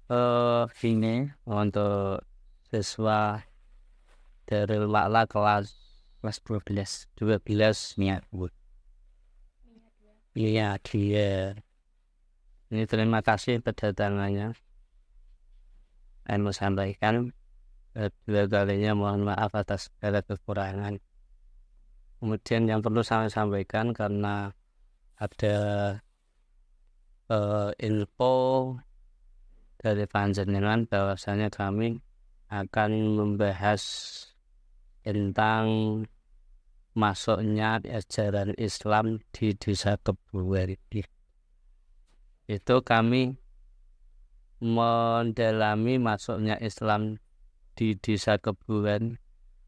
Ini untuk siswa dari Lala kelas 12 niat Bu. Iya dia. Ini terima kasih kedatangannya. Saya mau sampaikan dua kalinya mohon maaf atas segala kekurangan. Kemudian yang perlu saya sampaikan karena ada info dari panjenengan bahwasanya kami akan membahas tentang masuknya ajaran Islam di desa Kebuwer. Itu kami mendalami masuknya Islam di desa Kebuwer.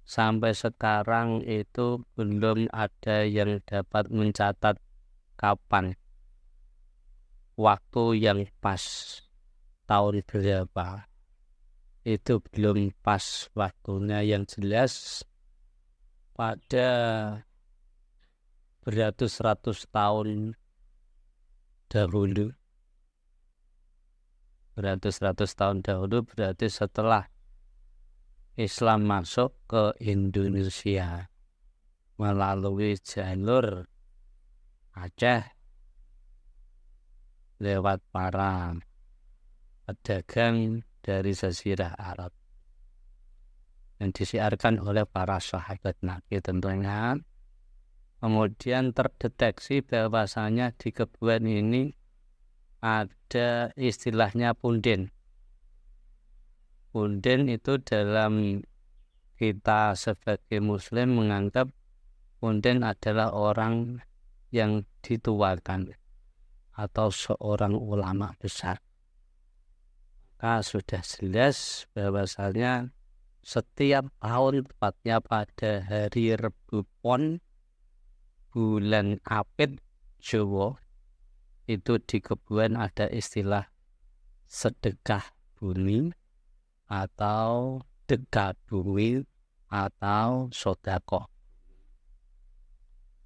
Sampai sekarang itu belum ada yang dapat mencatat kapan waktu yang pas, tahun berapa. Itu belum pas waktunya, yang jelas pada beratus-ratus tahun dahulu. Beratus-ratus tahun dahulu berarti setelah Islam masuk ke Indonesia melalui jalur Aceh lewat para pedagang dari Jazirah Arab yang disiarkan oleh para sahabat Nabi tentunya. Kemudian terdeteksi bahwasanya di Kebuwer ini ada istilahnya punden. Punden itu dalam kita sebagai muslim menganggap punden adalah orang yang dituakan atau seorang ulama besar. Maka sudah jelas bahwasanya setiap tahun, tepatnya pada hari Rebu Pon bulan Apit Jawa, itu di Kebuwer ada istilah sedekah bumi atau dekabumi atau sodako.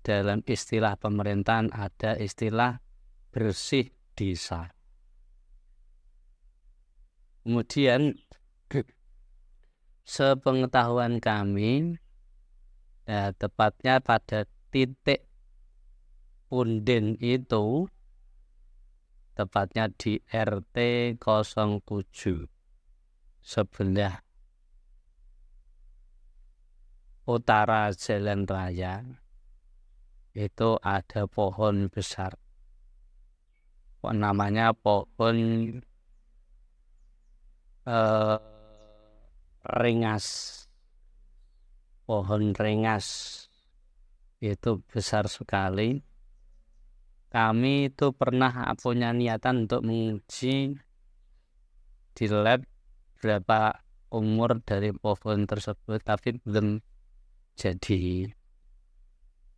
Dalam istilah pemerintahan ada istilah bersih desa. Kemudian sepengetahuan kami, tepatnya pada titik punden itu, tepatnya di RT 07 sebelah utara jalan raya, itu ada pohon besar. Namanya pohon rengas. Pohon rengas itu besar sekali. Kami itu pernah punya niatan untuk menguji di lab berapa umur dari pohon tersebut, tapi belum jadi.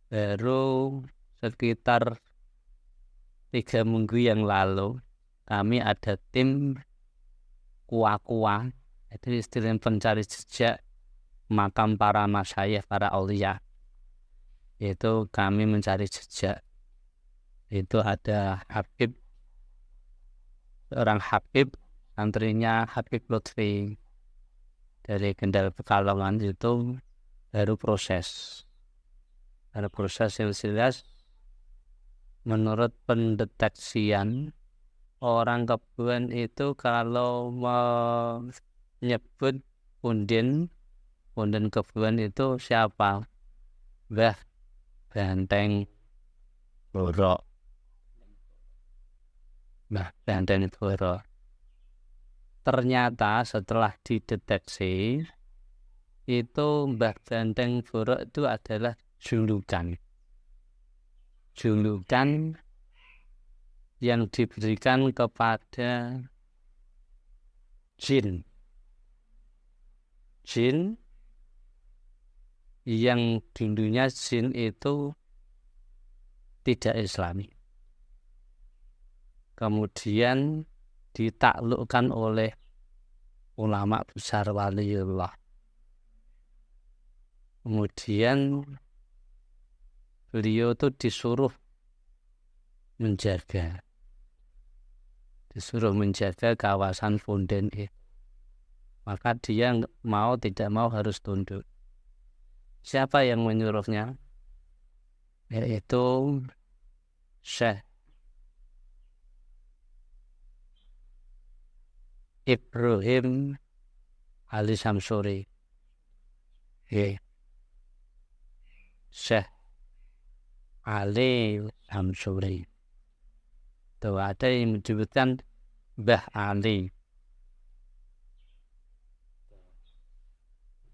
Baru sekitar 3 minggu yang lalu kami ada tim kuah-kuah, itu istilah pencari jejak makam para masyayikh, para aulia. Itu kami mencari jejak. Itu ada Habib, seorang Habib, santrinya Habib Lutfi dari Kendal Pekalongan. Itu baru proses yang jelas. Menurut pendeteksian orang Kebuwer itu kalau menyebut punden Kebuwer itu siapa? Mbah Banteng Borok. Mbah Banteng Borok. Ternyata setelah dideteksi itu Mbah Banteng Borok itu adalah julukan yang diberikan kepada jin yang dulunya jin itu tidak Islami, kemudian ditaklukkan oleh ulama besar waliullah. Kemudian beliau itu disuruh menjaga disuruh menjaga kawasan punden itu. Maka dia mau tidak mau harus tunduk. Siapa yang menyuruhnya? Yaitu Syekh Ibrahim Ali Samsuri. Syekh Ali Samsuri. Tuh ada yang menyebutkan Mbah Ali.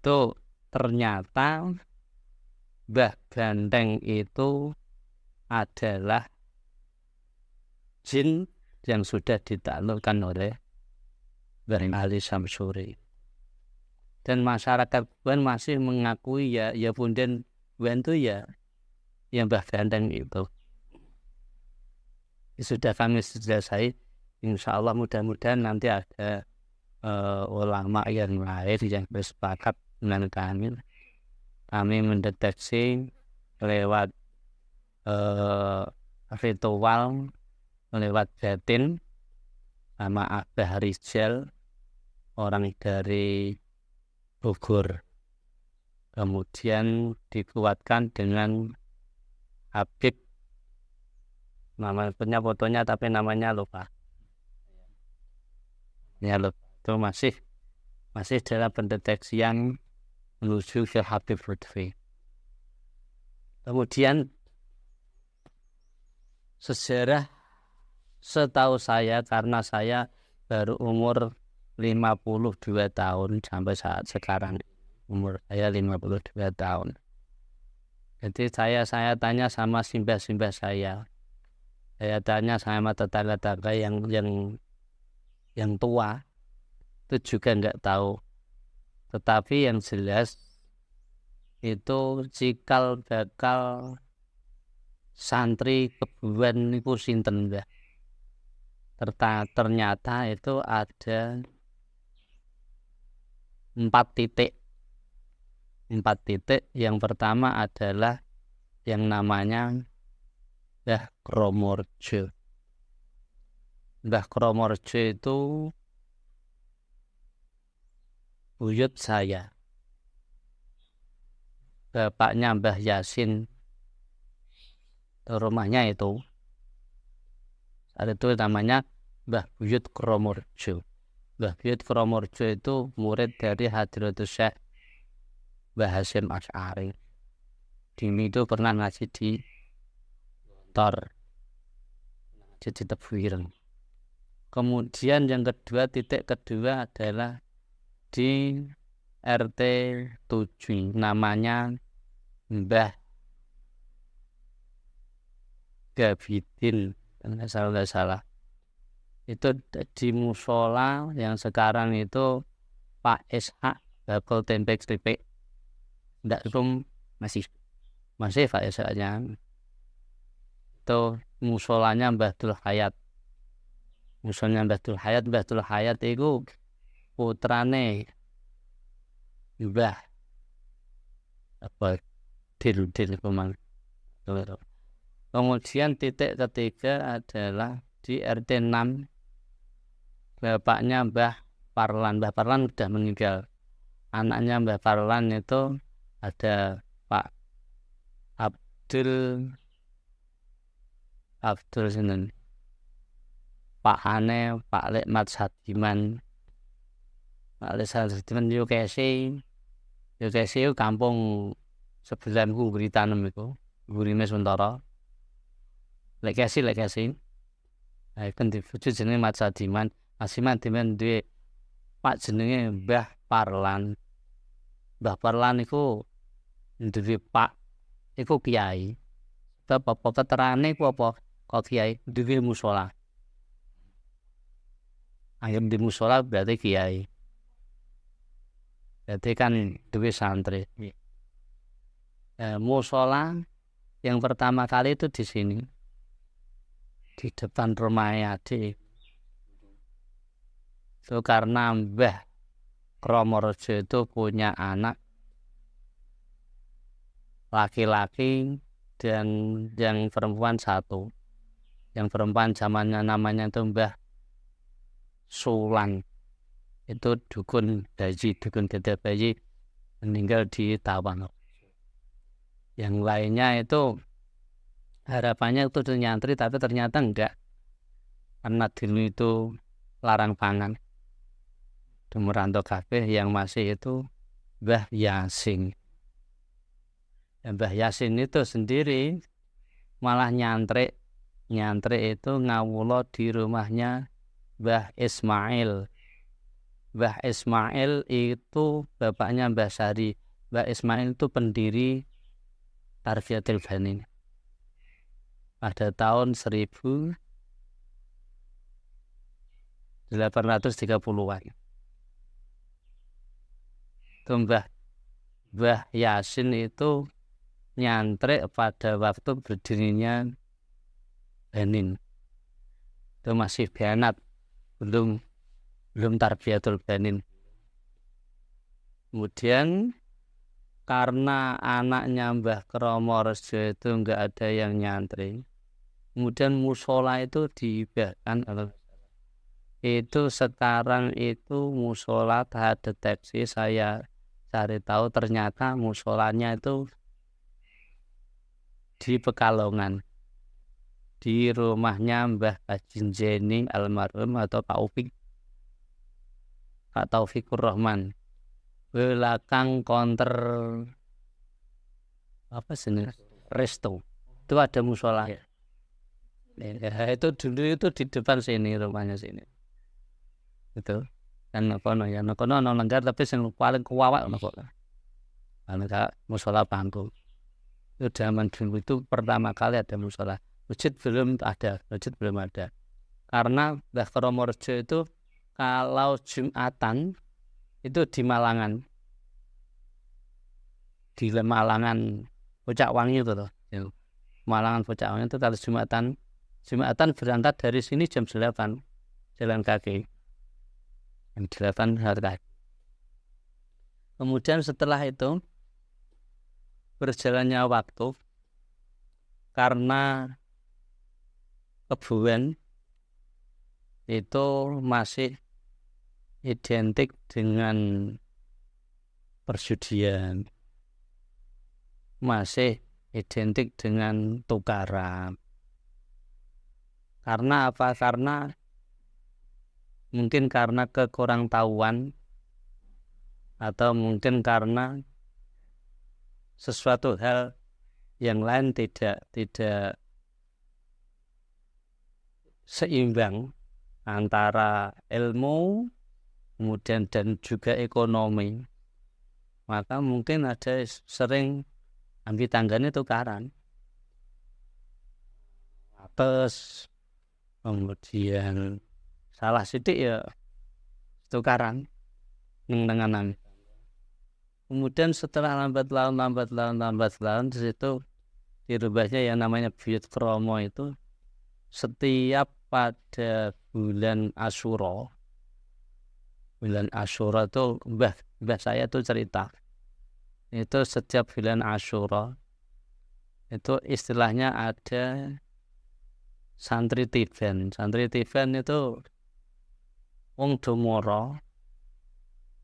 Tuh ternyata Mbah Gandeng itu adalah jin yang sudah ditaklukkan oleh Mbah Ali Samsuri. Dan masyarakat Buan masih mengakui ya punden Buan itu ya Mbah Gandeng itu. Sudah kami selesai, insya Allah mudah-mudahan nanti ada ulama yang lain yang bersepakat dengan kami. Kami mendeteksi lewat ritual, lewat batin sama Abah Rizal, orang dari Bogor. Kemudian dikuatkan dengan Habib, punya fotonya tapi namanya lupa. Ya lupa. Itu masih dalam pendeteksian menuju ke Habib Lutfi. Kemudian sejarah setahu saya, karena saya baru umur 52 tahun sampai saat sekarang, umur saya 52 tahun. Jadi saya tanya sama simbah-simbah saya tanya sama tetangga-tetangga yang tua, itu juga nggak tahu. Tetapi yang jelas itu cikal bakal santri Kebuan itu sinten Mbah. Ternyata itu ada 4 titik. 4 titik. Yang pertama adalah yang namanya Mbah Kromorjo. Mbah Kromorjo itu buyut saya. Bapaknya Mbah Yasin, rumahnya itu namanya Mbah Buyut Kromorjo. Mbah Buyut Kromorjo itu murid dari Hadratus Syekh Mbah Hasyim Asy'ari. Dini itu pernah ngaji di Tor, jadi Tebuireng. Kemudian yang kedua, titik kedua adalah di RT 7, namanya Mbah Gabidin, nggak salah. Itu di musola yang sekarang itu Pak Ishak bakul tempe keripik. Nggak rum masih Pak Ishaknya. Itu musolanya Mbah Dul Hayat. Musolanya Mbah Dul Hayat itu putrane Mbah Dil Kemang. Kemudian titik ketiga adalah di RT 6, bapaknya Mbah Parlan. Mbah Parlan sudah meninggal. Anaknya Mbah Parlan itu ada Pak Abdul Sinen, Pak Hane, Pak Lekmat Sadiman. Pak Lekmat Sadiman UKC itu kampung sebelah Guri Tanem itu, Guri Mesuntara. Lekasi. Nah, kan diwujud jenenge Mat Sadiman. Sadiman duwe Pak jenenge Mbah Parlan. Mbah Parlan iku duwe Pak iku kiai. Sebab apa keterane iku apa? Kok kiai duwe mushola. Ayam di mushola berarti kiai. Berarti kan duwe santri. Mushola yang pertama kali itu di sini, di depan rumah adik. Itu karena Mbah Kromorjo itu punya anak laki-laki dan yang perempuan 1. Yang perempuan zamannya namanya itu Mbah Sulan. Itu dukun Gede Bayi meninggal di Tawang. Yang lainnya itu harapannya itu nyantri tapi ternyata enggak. Karena dulu itu larang pangan. Di merantau kabeh yang masih itu Mbah Yasin. Mbah Yasin itu sendiri malah nyantri itu ngawula di rumahnya Mbah Ismail. Mbah Ismail itu bapaknya Mbah Sari. Mbah Ismail itu pendiri Tarbiyatul Banin pada tahun 1830-an. Itu Mbah Yasin itu nyantri pada waktu berdirinya Banin. Itu masih Banat, belum Tarbiyatul Banin. Kemudian karena anaknya Mbah Kromorejo itu enggak ada yang nyantri, kemudian musola itu dihibahkan. Itu sekarang itu musola tahap deteksi, saya cari tahu ternyata musolanya itu di Pekalongan, di rumahnya Mbah Haji Jeni almarhum atau Pak Taufikur Rahman, belakang konter apa sini resto itu ada musola. Ya, itu dulu itu di depan sini, rumahnya sini itu. Dan kono lenggar tapi sing paling kuwawak nopo musola Bangku. Itu zaman dulu itu pertama kali ada musola. Masjid belum ada. Karena Mbah Kromorejo itu kalau Jumatan itu di Malangan. Di Malangan Pucak Wangi itu loh. Malangan Pucak Wangi itu kalau Jumatan berangkat dari sini jam 8 jalan kaki. Jam 8 hari. Kemudian setelah itu berjalannya waktu karena kebun itu masih identik dengan perjudian, masih identik dengan tukaran. Karena apa? Karena mungkin karena kekurangtahuan atau mungkin karena sesuatu hal yang lain tidak seimbang antara ilmu kemudian dan juga ekonomi, maka mungkin ada sering ambil tangganya tukaran atas, kemudian salah sidik ya tukaran dengan. Kemudian setelah lambat laun di situ dirubahnya yang namanya Buyut Kromo itu setiap pada bulan Asyura itu mbah saya tuh cerita itu setiap bulan Asyura itu istilahnya ada santri tiban itu wong domoro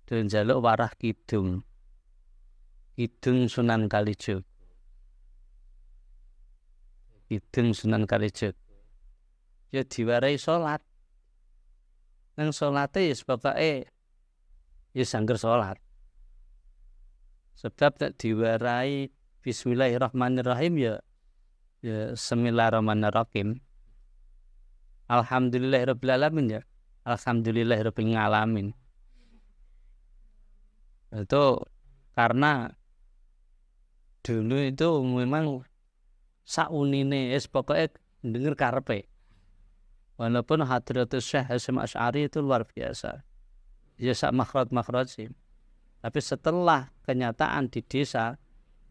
dan jaluk warah kidung Sunan Kalijaga. Ya diwarai sholat. Nang sholate ya sebabake ya sangger sholat. Sebab tak diwarai Bismillahirrahmanirrahim ya Bismillahirrahmanirrahim. Alhamdulillahirabbil alamin ya. Alhamdulillahirabbil alamin. Itu karena dulu itu memang saunine pokoknya denger karepe. Walaupun Hadratus Syekh Hasyim Asy'ari itu luar biasa. Ya sak makhraj sih. Tapi setelah kenyataan di desa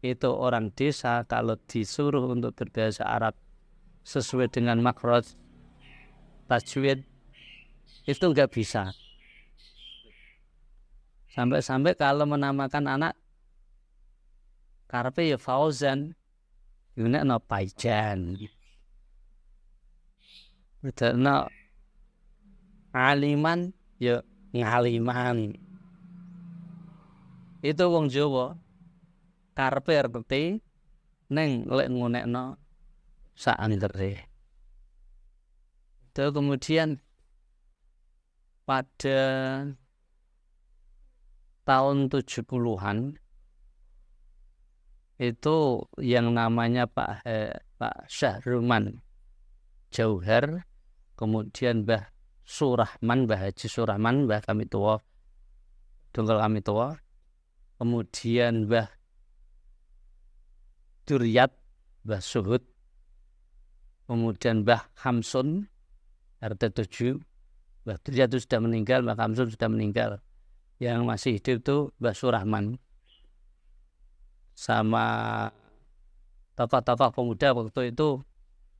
itu orang desa kalau disuruh untuk berbahasa Arab sesuai dengan makhraj tajwid itu enggak bisa. Sampai kalau menamakan anak karepe ya Fauzan, yunekno Paijan. Bedakno Aliman ya ngaliman. Itu wong Jawa karepe ngerti ning lek ngunekno saandere. Itu kemudian pada tahun 70-an itu yang namanya Pak Syahruman Jauhar, kemudian Mbah Surahman, Mbah Haji Surahman, Mbah kami tua, Dongkol kami tua, kemudian Mbah Duryat, Mbah Suhud, kemudian Mbah Hamsun RT 7, Mbah Duryat itu sudah meninggal, Mbah Hamsun sudah meninggal. Yang masih hidup itu Mbah Surahman sama tokoh-tokoh pemuda waktu itu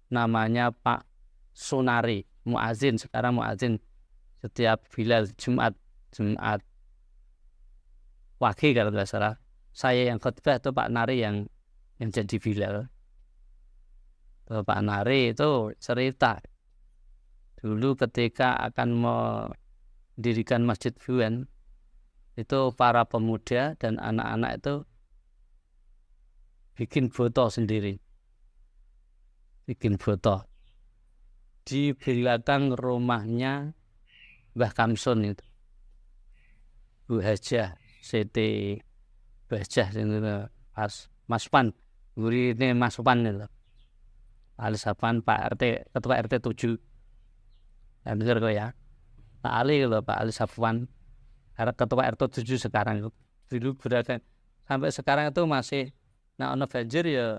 namanya Pak Sunari, muazin, sekarang muazin setiap Bilal Jumat Wage kalau tidak salah. Saya yang khutbah itu Pak Nari yang jadi Bilal. Tuh, Pak Nari itu cerita dulu ketika akan mendirikan Masjid Buan, itu para pemuda dan anak-anak itu bikin foto sendiri. Bikin foto di belakang rumahnya Mbah Kamsun itu. Bu Hajah Siti Bajah itu Mas Pan. Guri ini Mas Pan itu. Alisapan Pak RT, Ketua RT 7. Ya benar kok ya. Pak Ali loh, Pak Ali Sapuan. Ketua RT 7 sekarang itu. Dulu berada sampai sekarang itu masih ono banjir ya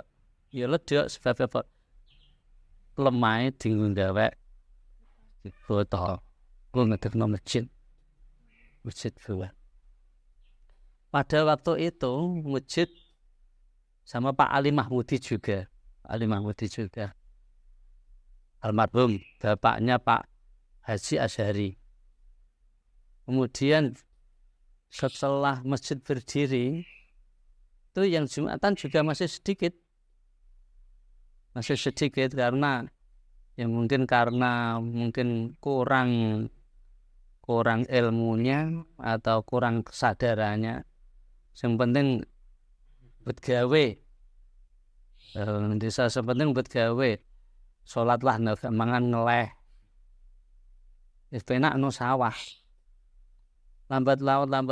ledek sebab apa lemah dinggo gawe foto ku ngedekno masjid Buan. Pada waktu itu masjid sama Pak Ali Mahmudi juga. Ali Mahmudi juga. Almarhum bapaknya Pak Haji Asyari. Kemudian setelah masjid berdiri itu yang Jumatan juga masih sedikit karena ya mungkin kurang ilmunya atau kurang kesadarannya. Yang penting buat gawe desa, sepenting buat gawe sholat lah mangan ngeleh penak no sawah. Lambat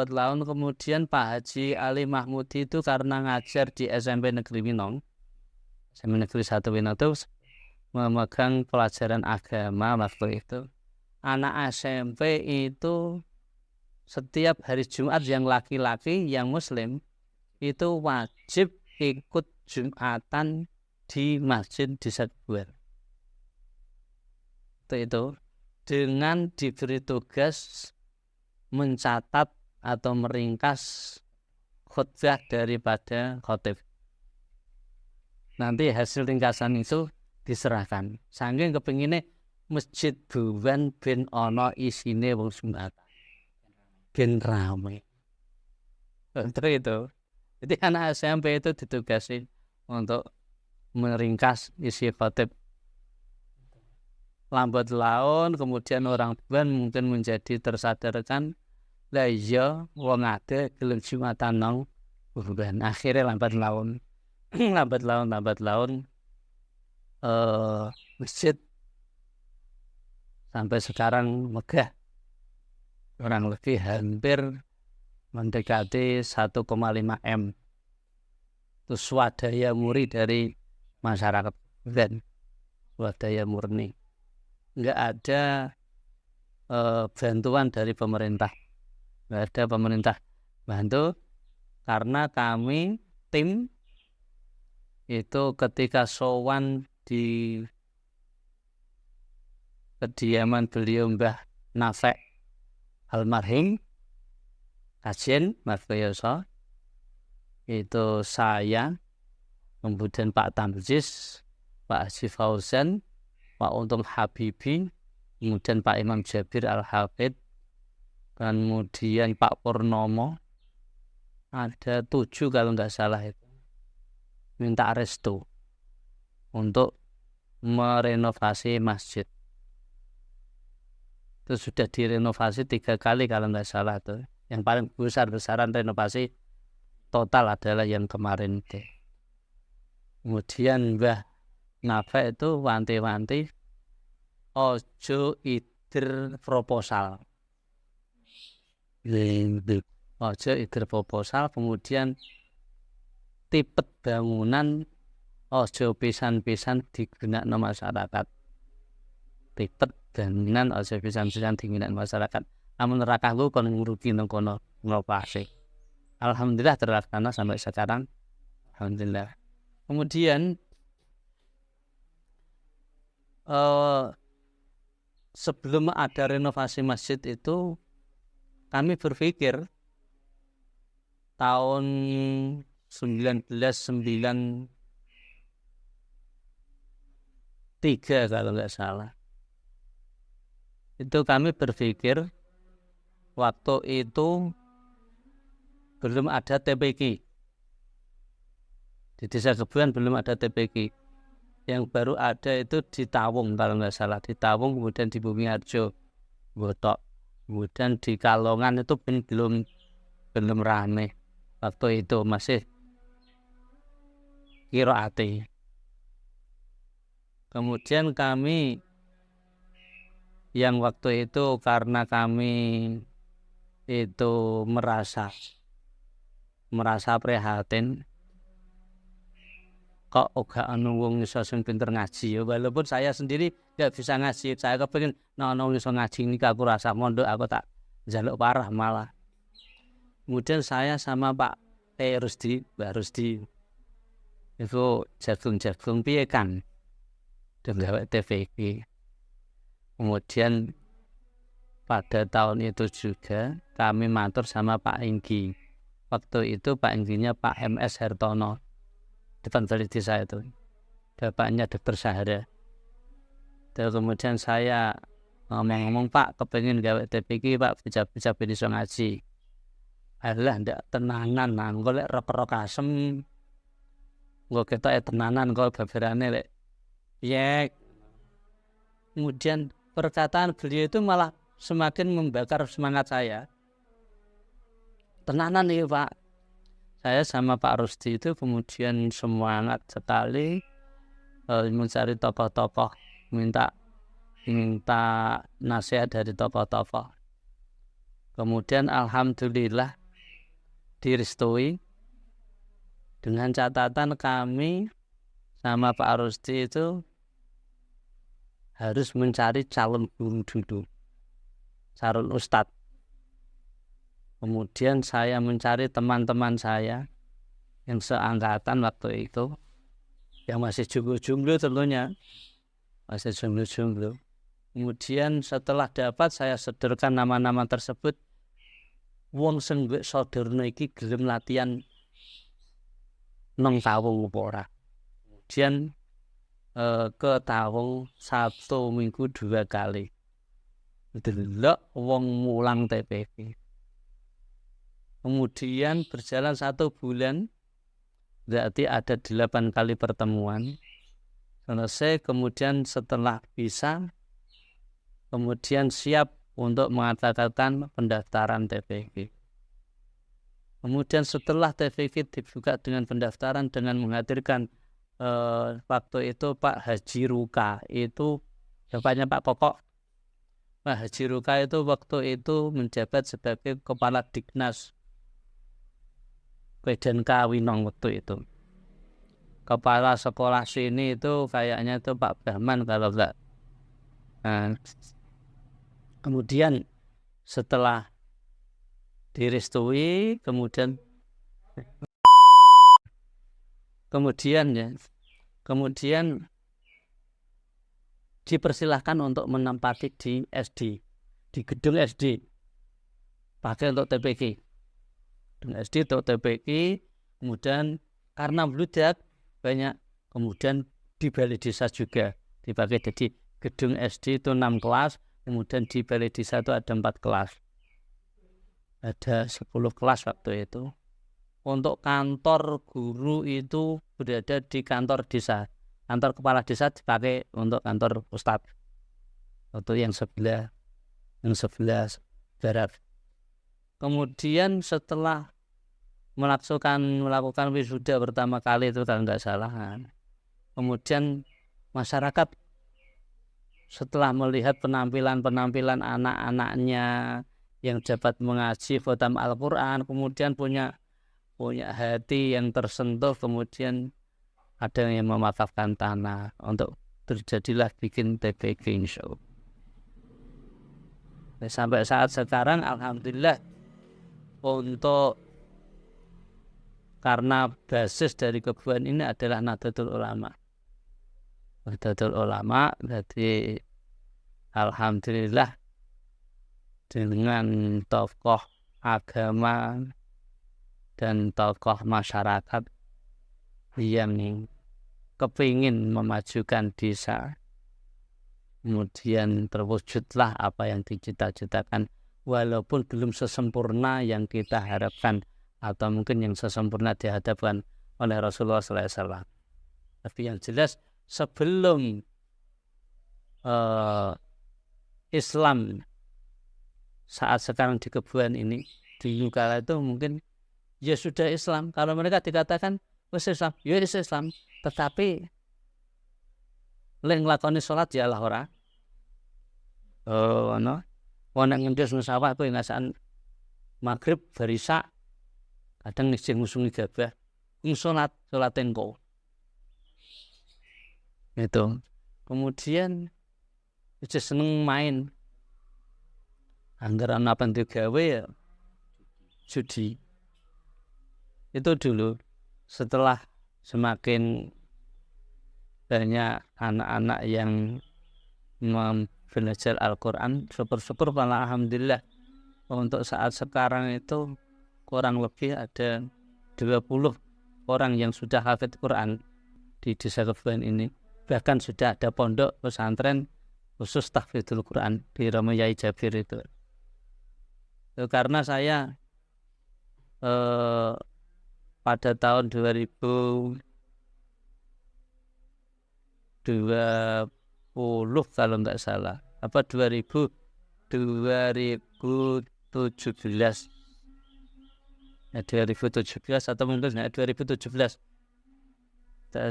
laun kemudian Pak Haji Ali Mahmudi itu karena ngajar di SMP Negeri Winong, SMP Negeri 1 Winong itu memegang pelajaran agama waktu itu. Anak SMP itu setiap hari Jumat yang laki-laki yang Muslim itu wajib ikut Jumatan di Masjid Desa Buan. Itu dengan diberi tugas mencatat atau meringkas khutbah daripada khotib. Nanti hasil ringkasan itu diserahkan. Saking kepinginnya Masjid Buan ben ono isine wong Jumatan. Ben rame. Untuk itu. Jadi anak SMP itu ditugasi untuk meringkas isi khotib. Lambat laun kemudian orang Buan mungkin menjadi tersadarkan lah iya wong ade gelem Jumatan nang Buan. Akhirnya lambat laun masjid sampai sekarang megah kurang lebih hampir mendekati 1,5 M. Itu swadaya murni dari masyarakat Buan, swadaya murni. Enggak ada bantuan dari pemerintah. Enggak ada pemerintah bantu karena kami tim itu ketika sowan di kediaman beliau Mbah Nafek almarhum Kajen Margoyoso, itu saya, kemudian Pak Tamjiz, Pak Haji Fauzan, Pak Untung Habibi, kemudian Pak Imam Jabir Al-Hafid, kemudian Pak Purnomo, ada 7 kalau nggak salah itu, minta restu untuk merenovasi masjid. itu sudah direnovasi 3 kali kalau nggak salah tuh. Yang paling besar-besaran renovasi total adalah yang kemarin itu. Kemudian Mbah Nafe itu wanti-wanti ojo ider proposal. Ojo ider proposal, kemudian tipet bangunan ojo pisan-pisan digunakno masyarakat. Tipet bangunan ojo pisan-pisan digunakno masyarakat. Amun rakahku kon ngrugi nang kono nglopase. Alhamdulillah terlaksana sampai sekarang. Alhamdulillah. Kemudian sebelum ada renovasi masjid itu kami berpikir tahun 1993 kalau nggak salah. Itu kami berpikir waktu itu belum ada TPQ. Di Desa Kebuan belum ada TPQ. Yang baru ada itu di Tawung kalau nggak salah. Di Tawung, kemudian di Bumiharjo, Botok. Kemudian di Kalongan itu belum rame. Waktu itu masih kiroati. Kemudian kami yang waktu itu karena kami itu merasa prihatin, kok gak ana wong iso sing pinter ngaji ya, walaupun saya sendiri gak bisa ngaji. Saya kepengin ana wong iso ngaji niki aku rasa mondok, aku tak njaluk parah malah. Kemudian saya sama Pak Rusdi, Mbak Rusdi itu jagung piye kan gawe TVK. Kemudian pada tahun itu juga kami matur sama Pak Inggi. Waktu itu Pak Ingginya Pak MS Hertono, depan balai desa itu, bapaknya Dr. Sahara. Terus kemudian saya ngomong-ngomong, Pak kepengin gawe TPK Pak, bisa iso ngaji. Alah ndak tenanan nang golek rok-rok asem. Nggo ketok tenanan kok babarane lek piye. Kemudian perkataan beliau itu malah semakin membakar semangat saya. Tenanan nih Pak. Saya sama Pak Rusdi itu kemudian semangat sekali mencari tokoh-tokoh, minta nasihat dari tokoh-tokoh. Kemudian alhamdulillah direstui, dengan catatan kami sama Pak Rusdi itu harus mencari calon guru dulu, calon ustadz. Kemudian saya mencari teman-teman saya yang seangkatan waktu itu, yang masih jomblo-jomblo tentunya, masih jomblo-jomblo. Kemudian setelah dapat, saya sodorkan nama-nama tersebut. Wong sing mbek sodorno iki gelem latihan nang Tawung apa ora. Kemudian ke Tawung 1 minggu 2 kali. Delok wong mulang TPK. Kemudian berjalan 1 bulan, berarti ada 8 kali pertemuan. Selesai, kemudian setelah bisa, kemudian siap untuk mengatakan pendaftaran TPK. Kemudian setelah TPK dibuka dengan pendaftaran dengan menghadirkan waktu itu Pak Haji Ruka, itu bapaknya Pak Kokok. Pak Haji Ruka itu waktu itu menjabat sebagai Kepala Dignas Medan Kawinong waktu itu. Kepala sekolah sini itu kayaknya itu Pak Bahman kalau enggak. Kemudian setelah direstui, kemudian dipersilahkan untuk menempati di SD, di gedung SD, pakai untuk TPK. Gedung SD untuk TPK, kemudian karena meludak banyak, kemudian di balai desa juga dipakai. Jadi gedung SD itu 6 kelas, kemudian di balai desa itu ada 4 kelas. Ada 10 kelas waktu itu. Untuk kantor guru itu berada di kantor desa. Kantor kepala desa dipakai untuk kantor ustadz. Itu yang sebelah yang 11 barat. Kemudian setelah melakukan wisuda pertama kali itu kalau nggak salah, kemudian masyarakat setelah melihat penampilan anak-anaknya yang dapat mengaji khatam Al-Quran, kemudian punya hati yang tersentuh, kemudian ada yang memakafkan tanah untuk terjadilah bikin TPG show. Sampai saat sekarang alhamdulillah, untuk karena basis dari kebuan ini adalah Nahdlatul Ulama. Nahdlatul Ulama, jadi alhamdulillah dengan tokoh agama dan tokoh masyarakat yang kepingin memajukan desa, kemudian terwujudlah apa yang dicita-citakan, walaupun belum sesempurna yang kita harapkan atau mungkin yang sesempurna dihadapkan oleh Rasulullah SAW. Tapi yang jelas sebelum Islam saat sekarang di kebuan ini, dulu kala itu mungkin ya sudah Islam. Kalau mereka dikatakan wis Islam, ya wis Islam, tetapi lek nglakoni salat ya lah ora. Ono nek ngendhus musawah kuwi ngasaan maghrib barisa kadang isih ngusungi gabah salat engko itu. Kemudian wis seneng main, anggaran apa yang digawe ya judi itu dulu. Setelah semakin banyak anak-anak yang belajar Al-Quran, syukur-syukur malah alhamdulillah untuk saat sekarang itu kurang lebih ada 20 orang yang sudah hafid Quran di desa kebuan ini. Bahkan sudah ada pondok pesantren khusus tahfidzul Quran di Romo Yai Jabir itu. Karena saya pada tahun 2020 kalau nggak salah, apa 2017 atau mungkin 2017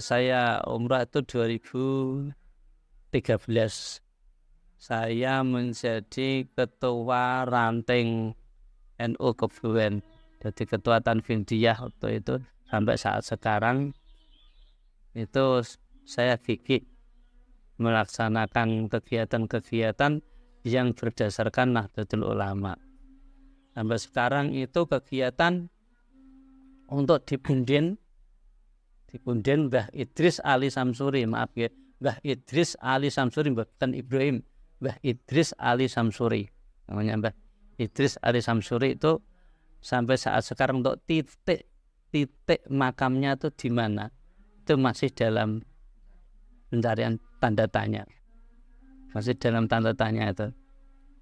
saya umrah itu 2013. Saya menjadi ketua ranting NU Kebuan, jadi ketua Tanfidiyah waktu itu. Sampai saat sekarang itu saya gigih melaksanakan kegiatan-kegiatan yang berdasarkan Nahdlatul Ulama. Sampai sekarang itu kegiatan untuk dipunden Mbah Idris Ali Samsuri, maaf ya, Mbah Idris Ali Samsuri, bukan Ibrahim, Mbah Idris Ali Samsuri namanya. Mbah Idris Ali Samsuri itu sampai saat sekarang untuk titik makamnya itu di mana itu masih dalam pencarian tanda tanya, masih dalam tanda tanya itu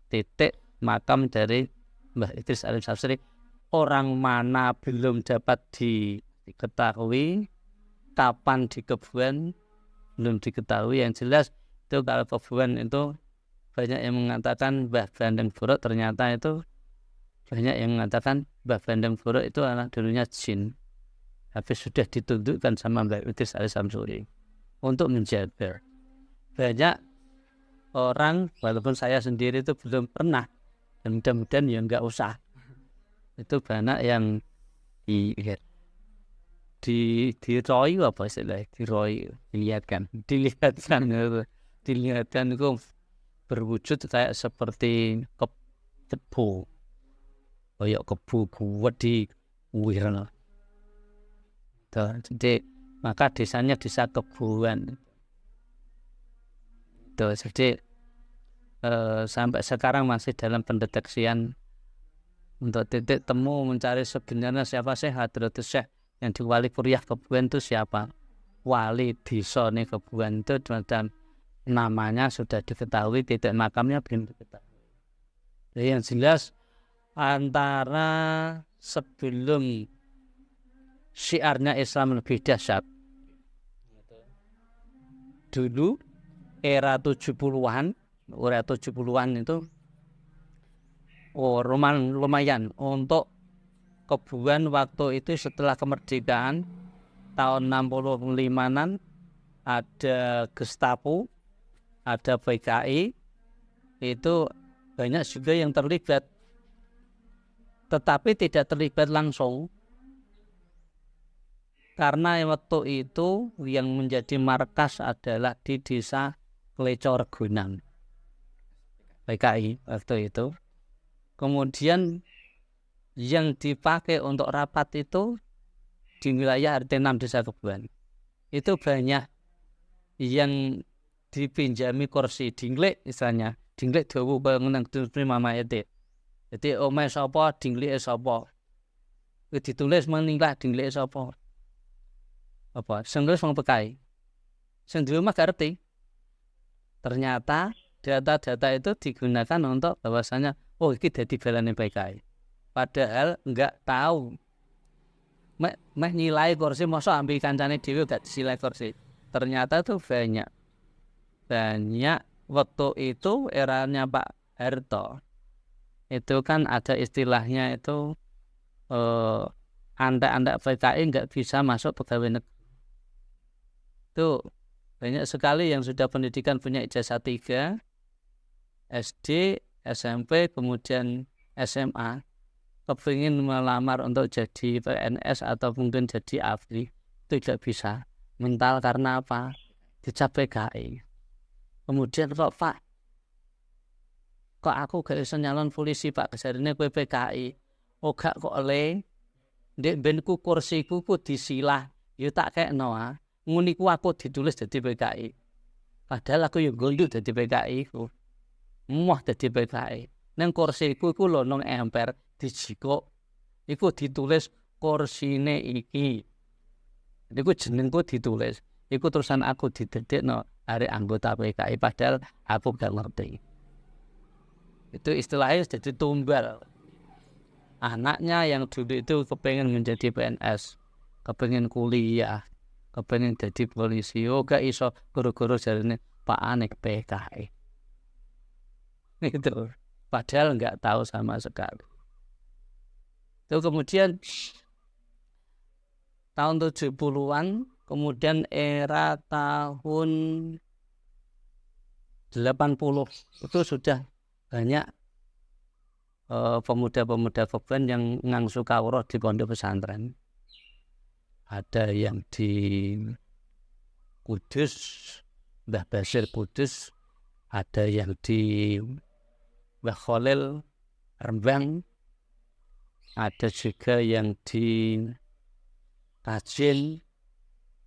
titik makam dari Mbah Idris Ali Samsuri. Orang mana belum dapat diketahui, kapan di kebuan belum diketahui. Yang jelas itu kalau kebuan itu banyak yang mengatakan Mbah Bandeng Buruk, ternyata itu banyak yang mengatakan Mbah Bandeng Buruk itu anak dulunya jin, tapi sudah ditundukkan sama Mbah Idris Ali Samsuri untuk menjaga. Banyak orang, walaupun saya sendiri itu belum pernah, dan mudah-mudahan ya nggak usah, itu banyak yang diroi apa istilahnya, dilihatkan itu berwujud kayak seperti kebu, kayak kebu gede wirna. Jadi maka desanya desa Kebuan. Jadi sampai sekarang masih dalam pendeteksian untuk titik temu mencari sebenarnya siapa sih Hadratus Syekh yang di Wali Kuryah Kebuan itu siapa. Wali desa nih Kebuan itu, dan namanya sudah diketahui, titik makamnya belum diketahui. Jadi yang jelas antara sebelum syiarnya Islam lebih dahsyat, dulu era 70-an itu lumayan untuk Kebuan waktu itu setelah kemerdekaan tahun 65-an ada Gestapo, ada PKI, itu banyak juga yang terlibat, tetapi tidak terlibat langsung karena waktu itu yang menjadi markas adalah di desa Klecoregunang, PKI waktu itu. Kemudian yang dipakai untuk rapat itu di wilayah RT 6 Desa Kebuan. Itu banyak yang dipinjami kursi dinglik misalnya. Dinglik dawu kaya ngenang mama itu. Jadi omae sapa dinglike sapa. Ditulis meninglah dinglike sapa. Apa? Sing nulis wong PKI. Sing di rumah gak ngerti. Ternyata data-data itu digunakan untuk bahwasanya oh iki dadi balane PKI. Padahal enggak tahu. Meh nilai kursi masa ambil kancane dhewe gak disilai kursi. Ternyata tuh banyak waktu itu eranya Pak Harto. Itu kan ada istilahnya itu anak-anak PKI enggak bisa masuk pegawai negeri. Itu banyak sekali yang sudah pendidikan punya ijazah 3, SD, SMP, kemudian SMA. Kepingin melamar untuk jadi PNS atau mungkin jadi ABRI itu tidak bisa. Mental karena apa? Dicap PKI. Kemudian kok aku gak bisa nyalon polisi Pak, kejarine kowe PKI. Oh gak kok ndek benku kursiku ku disilah. Ya tak kekno ah. Nguniku aku ditulis jadi PKI. Padahal aku yo gondok jadi PKI ku. Muah jadi PKI. Nang kursiku ku lho nang emper dijikok iku ditulis kursine iki. Iku jenengku ditulis. Iku terusan aku didedekno arek anggota PKI padahal aku gak ngerti. Itu istilahnya jadi tumbal. Anaknya yang dulu itu kepengen menjadi PNS, kepengen kuliah, kepengen jadi polisi. Oh gak iso guru-guru jarine Pak Anek PKI. Itu padahal nggak tahu sama sekali. Itu kemudian tahun 70-an, kemudian era tahun 80 itu sudah banyak pemuda-pemuda Kebuan yang ngangsu kawruh di pondok pesantren. Ada yang di Kudus, Mbah Basir Kudus, ada yang di Mbah Khalil Rembang, ada juga yang di Tajin,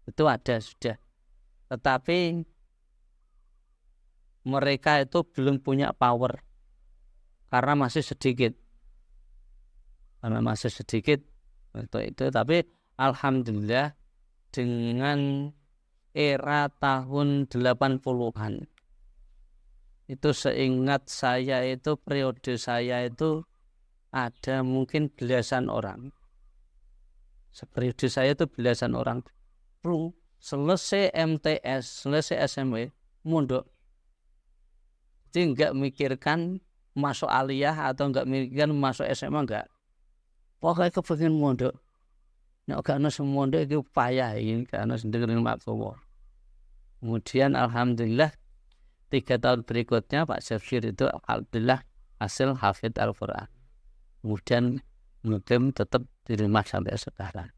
itu ada sudah. Tetapi mereka itu belum punya power karena masih sedikit. Itu tapi alhamdulillah dengan era tahun 80-an itu seingat saya itu periode saya itu ada mungkin belasan orang. Periode saya itu belasan orang. Selesai MTS, selesai SMW, mondok. Jadi enggak mikirkan masuk aliyah atau enggak mikirkan masuk SMA enggak. Pokoknya kepengen mondok. Nek gak ono mondok iki payah iki karena dengerin maksuwo. Kemudian alhamdulillah 3 tahun berikutnya Pak Syafir itu alhamdulillah hasil hafid Al-Quran. Kemudian Muslim tetap di rumah sampai sekarang.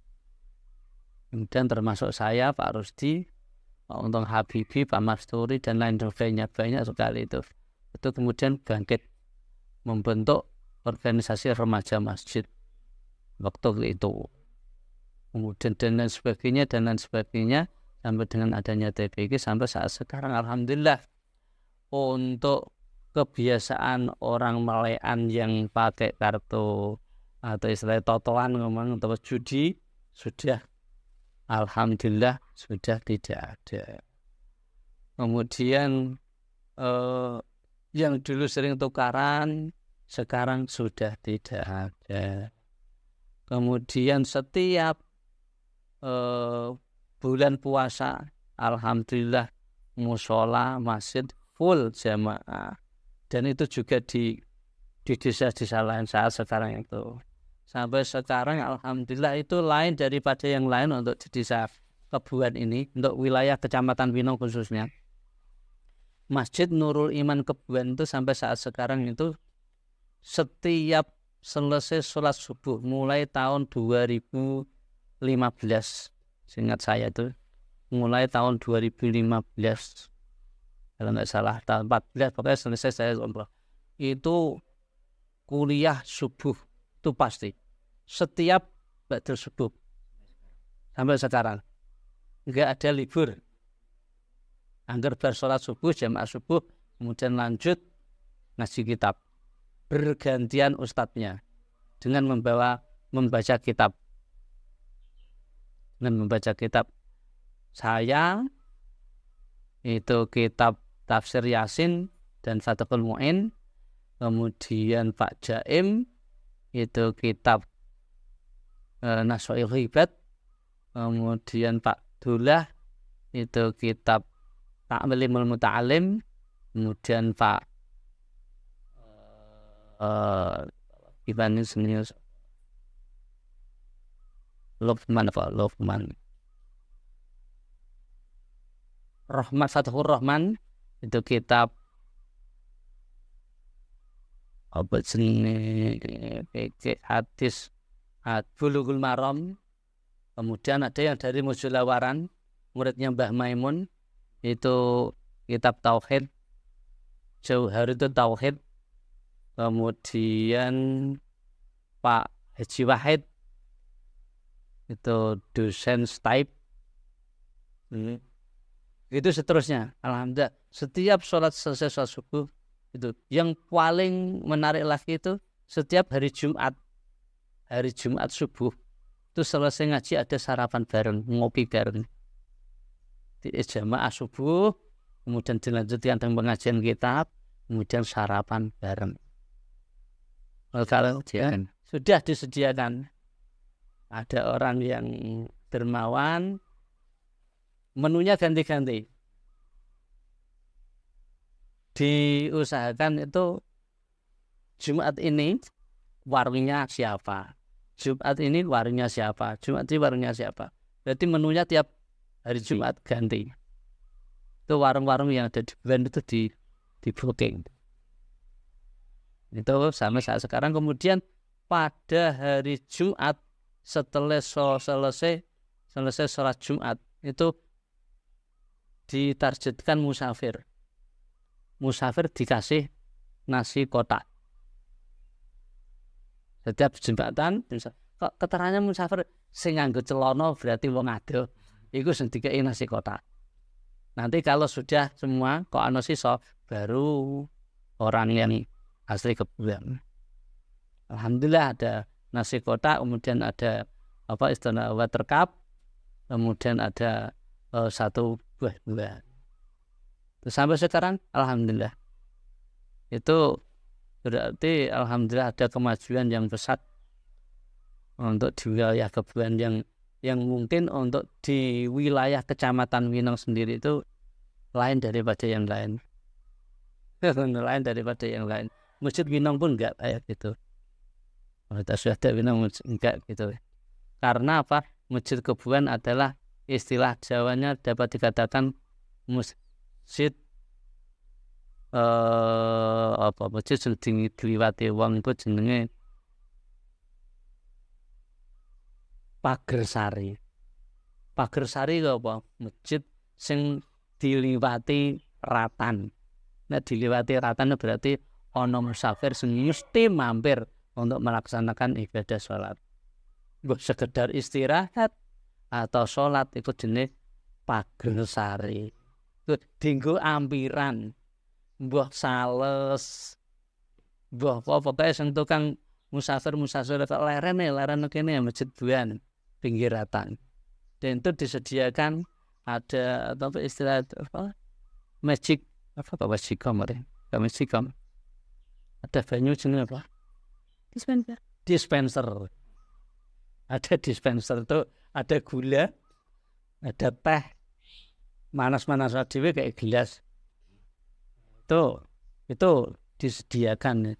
Kemudian termasuk saya, Pak Rusdi, Pak Untung Habibi, Pak Masturi, dan lain sebagainya, banyak sekali itu. Itu kemudian bangkit membentuk organisasi remaja masjid waktu itu. Kemudian dan lain sebagainya sampai dengan adanya TPG sampai saat sekarang alhamdulillah. Untuk kebiasaan orang melekan yang pakai kartu atau istilah totoan ngomong atau judi sudah alhamdulillah sudah tidak ada. Kemudian yang dulu sering tukaran sekarang sudah tidak ada. Kemudian setiap bulan puasa alhamdulillah mushola masjid full jamaah, dan itu juga di desa-desa lain saat sekarang itu. Sampai sekarang alhamdulillah itu lain daripada yang lain untuk di desa Kebuan ini, untuk wilayah Kecamatan Winong khususnya. Masjid Nurul Iman Kebuan itu sampai saat sekarang itu setiap selesai sholat subuh mulai tahun 2015, seingat saya itu mulai tahun 2015 kalau nggak salah tahun 14 pokoknya selesai saya umroh itu kuliah subuh itu pasti setiap ba'da subuh sampai sekarang nggak ada libur. Angger bar sholat subuh jamaah subuh kemudian lanjut ngaji kitab bergantian ustadznya dengan membaca kitab. Saya itu kitab Tafsir Yasin dan Fathul Mu'in, kemudian Pak Jaim itu kitab Naswail Hibat, kemudian Pak Dullah itu kitab Ta'limul Muta'alim, kemudian Pak Ibn Senius Lufman Rahmat Fathur Rahman itu kitab apa jenis hadis Bulughul Maram. Kemudian ada yang dari Mujolawaran muridnya Mbah Maimun itu kitab Tauhid Jauharitut Tauhid. Kemudian Pak Haji Wahid itu dosen Staib. Itu seterusnya. Alhamdulillah setiap selesai sholat subuh itu yang paling menarik lagi itu setiap hari Jumat subuh itu selesai ngaji ada sarapan bareng, ngopi bareng di jamaah subuh, kemudian dilanjutkan dengan pengajian kitab, kemudian sarapan bareng. Kalau sudah disediakan ada orang yang dermawan, menunya ganti-ganti. Diusahakan itu Jumat ini warungnya siapa, Jumat ini warungnya siapa, Jumat ini warungnya siapa. Berarti menunya tiap hari Jumat ganti. Itu warung-warung yang ada di Buan itu di booking. Itu sampai saat sekarang. Kemudian pada hari Jumat setelah selesai sholat Jumat itu ditargetkan musafir dikasih nasi kotak setiap jembatan. Kok keterangannya musafir sing nganggo celono berarti wong ado iku sing dikei nasi kotak. Nanti kalau sudah semua kok ana sisa baru orang yang asli Kebuan. Alhamdulillah ada nasi kotak, kemudian ada istilah water cup, kemudian ada satu buah. Terus sampai sekarang alhamdulillah itu berarti alhamdulillah ada kemajuan yang besar untuk di wilayah Kebuan yang mungkin untuk di wilayah Kecamatan Winong sendiri itu lain daripada yang lain. Masjid Winong pun enggak kayak gitu. Kita sudah ada Winong enggak gitu. Karena apa? Masjid Kebuan adalah istilah Jawanya dapat dikatakan masjid masjid sing diliwati wong iku jenenge Pagersari. Pagersari apa? Masjid sing diliwati ratan. Nah, diliwati ratan berarti ono musafir sing mesti mampir untuk melaksanakan ibadah sholat. Mbok sekedar istirahat atau sholat itu jenis Pagersari. Itu dinggo ampiran. Mbah sales. Mbah apa pokoknya sing tukang musafir leren kene Masjid Buan pinggir ratan. Dan itu disediakan ada istilah magic magicom. Ada banyu jenenge apa? Dispenser. Ada dispenser itu ada gula, ada teh manas-manas dhewe kayak gelas. Itu disediakan.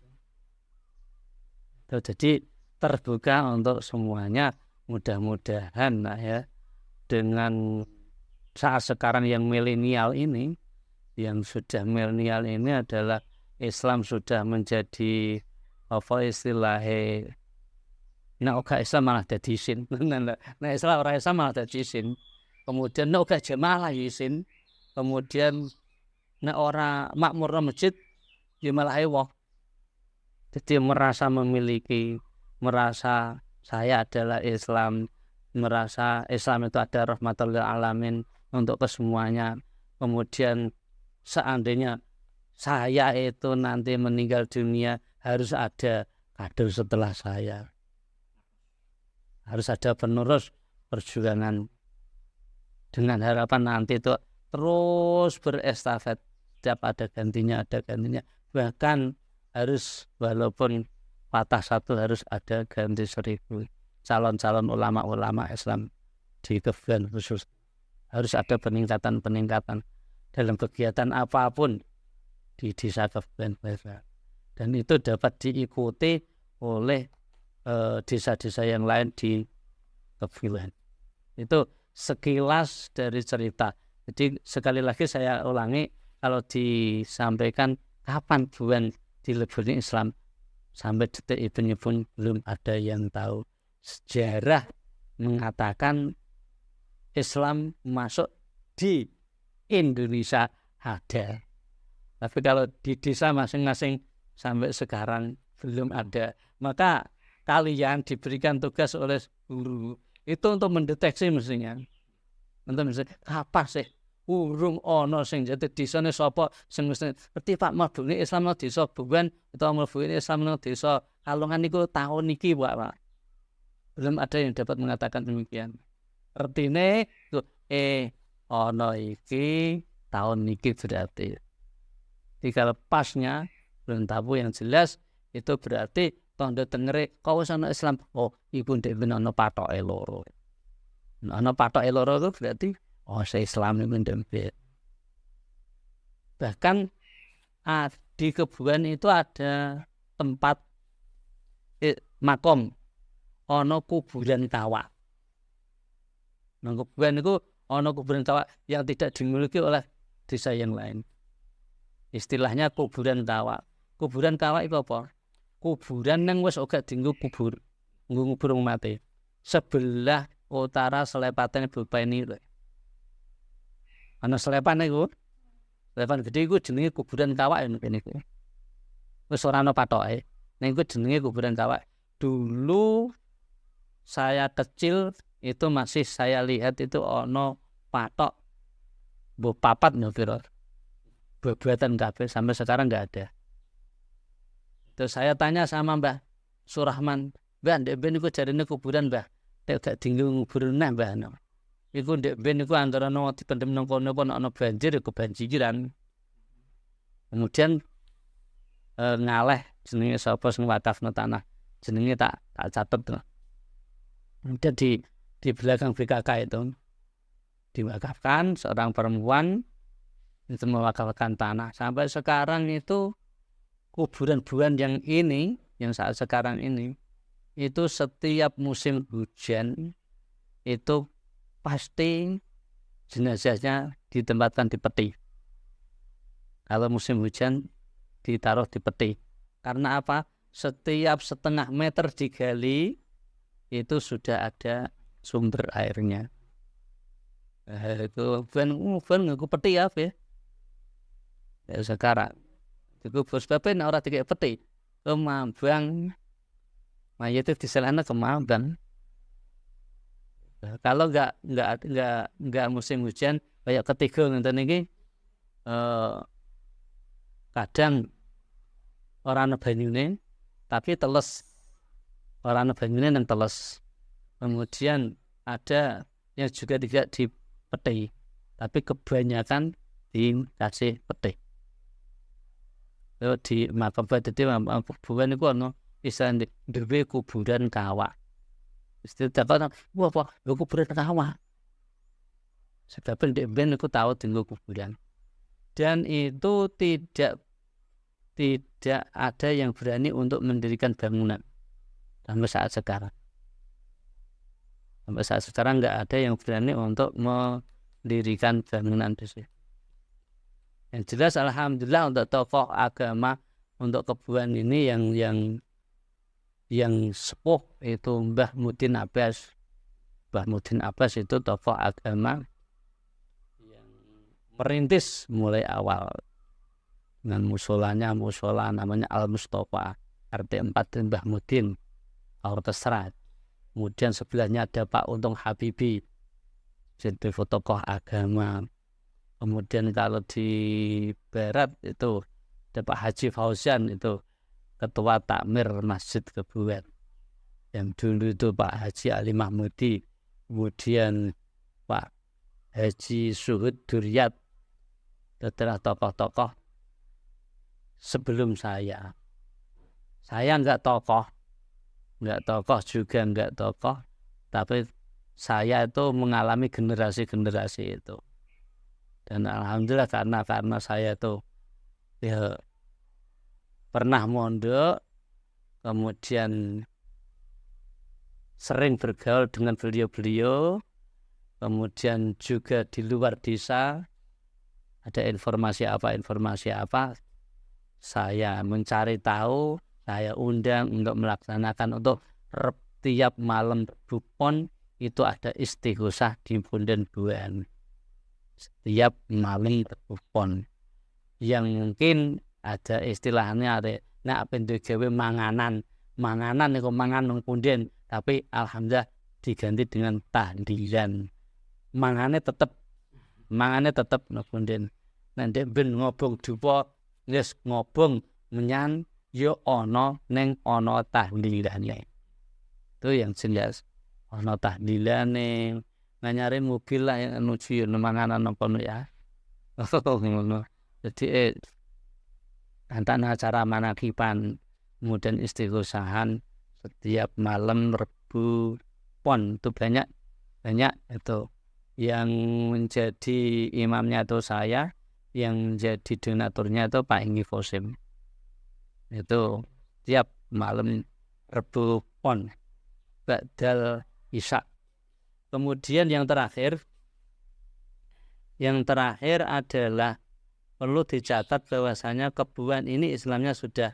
Jadi terbuka untuk semuanya. Mudah-mudahan lah ya, dengan saat sekarang yang milenial ini, yang sudah milenial ini adalah Islam sudah menjadi apa istilahnya, nah oga Islam malah dadi isin. Nah Islam orang Islam malah dadi isin. Kemudian nah oga jamaah lah isin. Kemudian nah orang makmur masjid ya malah ewoh. Jadi merasa memiliki, merasa saya adalah Islam, merasa Islam itu ada rahmatul lil alamin untuk kesemuanya. Kemudian seandainya saya itu nanti meninggal dunia, harus ada kader setelah saya, harus ada penerus perjuangan, dengan harapan nanti itu terus berestafet, setiap ada gantinya, bahkan harus walaupun patah satu harus ada ganti 1000 calon-calon ulama-ulama Islam di Kebun khusus. Harus ada peningkatan dalam kegiatan apapun di desa Kebun. Dan itu dapat diikuti oleh desa-desa yang lain di Kebun. Itu sekilas dari cerita. Jadi sekali lagi saya ulangi, kalau disampaikan kapan Buan dileboni Islam, sampai detik ini pun belum ada yang tahu. Sejarah mengatakan Islam masuk di Indonesia ada, tapi kalau di desa masing-masing sampai sekarang belum ada. Maka kalian diberikan tugas oleh guru itu untuk mendeteksi mestinya. Untuk apa sih urung ono sing jati disane sapa sing mesti ngerti Pak mlebune Islam nang desa Buan utawa mlebune Islam nang desa Kalongan niku tahun niki Pak. Belum ada yang dapat mengatakan demikian. Artine ono iki tahun niki berarti. Jadi kalau pasnya belum tahu yang jelas itu berarti tanda tengere kau sana Islam. Oh, ibu ndek ben ono patoke loro. Ono patoke loro itu berarti saya Islam itu ndek. Bahkan di Kebun itu ada tempat makom, ono kuburan kawak. Nang Kebun itu ono kuburan kawak yang tidak dimiliki oleh desa yang lain. Istilahnya kuburan kawak. Kuburan kawak itu apa? Kuburan yang wis ora dienggo ngubur mati. Sebelah utara selepatan Bupeni lho. Ana selepan niku. Selepan gede iku jenenge kuburan kawak ngene iku. Wis ora ana patoke. Ning iku jenenge kuburan kawak. Dulu saya kecil itu masih saya lihat itu ana patok mbok papat no pira. Buatan kabeh sampai sekarang enggak ada. Terus saya tanya sama Mbah Surahman, "Mbah, ndek ben niku jarine kuburan, Mbah. Nek gak dienggo ngubur neh, Mbah." Iku ndek ben niku antara dipendem nang kono apa ana banjir kebanjiran. Kemudian ngaleh jenenge sapa sing wakafno tanah. Jenenge tak catet. Kemudian di belakang BKK itu diwakafkan seorang perempuan itu mewakafkan tanah. Sampai sekarang itu kuburan Buan yang ini, yang saat sekarang ini, itu setiap musim hujan itu pasti jenazahnya ditempatkan di peti. Kalau musim hujan ditaruh di peti. Karena apa? Setiap setengah meter digali itu sudah ada sumber airnya. Itu Buan ngaku peti apa ya? Sekarang itu bos bapak nek ora dikek peti kemambang mayat itu diselana kemambang. Kalau enggak musim hujan kayak ketiga ngenten iki kadang ora ana banyune tapi teles, ora ana banyune nang teles. Kemudian ada yang juga tidak di peti tapi kebanyakan dikasih peti. Di makam dadi Buan niku ana istilah duwe kuburan kawak. Istilah takon, "Wah, apa? Kuburan kawak." Sebab ndek ben niku tau dienggo kuburan. Dan itu tidak ada yang berani untuk mendirikan bangunan. sampai saat sekarang nggak ada yang berani untuk mendirikan bangunan di situ. Yang jelas alhamdulillah untuk tokoh agama untuk Kebuan ini yang sepuh itu Mbah Mudin Abbas. Mbah Mudin Abbas itu tokoh agama yang merintis mulai awal dengan musolanya, musola namanya Al Mustafa RT 4 Mbah Mudin Orkestra. Kemudian sebelahnya ada Pak Untung Habibi, jadi tokoh agama. Kemudian kalau di barat itu ada Pak Haji Fauzan, itu ketua takmir Masjid Kebuan. Yang dulu itu Pak Haji Ali Mahmudi, kemudian Pak Haji Suhud Duryat. Itu adalah tokoh-tokoh sebelum saya. Saya enggak tokoh juga enggak tokoh, tapi saya itu mengalami generasi-generasi itu. Dan alhamdulillah karena saya itu ya pernah mondok, kemudian sering bergaul dengan beliau-beliau, kemudian juga di luar desa ada informasi apa, saya mencari tahu, saya undang untuk melaksanakan untuk tiap malam Pon itu ada istighosah di Punden Buan. Setiap malam Pon yang mungkin ada istilahnya nak pintu gawe manganan itu mangan nang punden, tapi alhamdulillah diganti dengan tahlilan. Mangane tetep nang punden. Nanti ben ngobong dupa wis ngobong menyan yo ana ning ana tahlilane. Itu yang jelas ana tahlilane. Nganyare mobil lah yang nuju manganan apa ya. Ngono. Jadi antara acara manakipan kemudian istighosahan setiap malam Rebu Pon itu banyak itu. Yang menjadi imamnya itu saya, yang menjadi donaturnya itu Pak Inggi Fosim. Itu tiap malam Rebu Pon ba'dal Isya. Kemudian yang terakhir adalah perlu dicatat bahwasanya Kebuan ini Islamnya sudah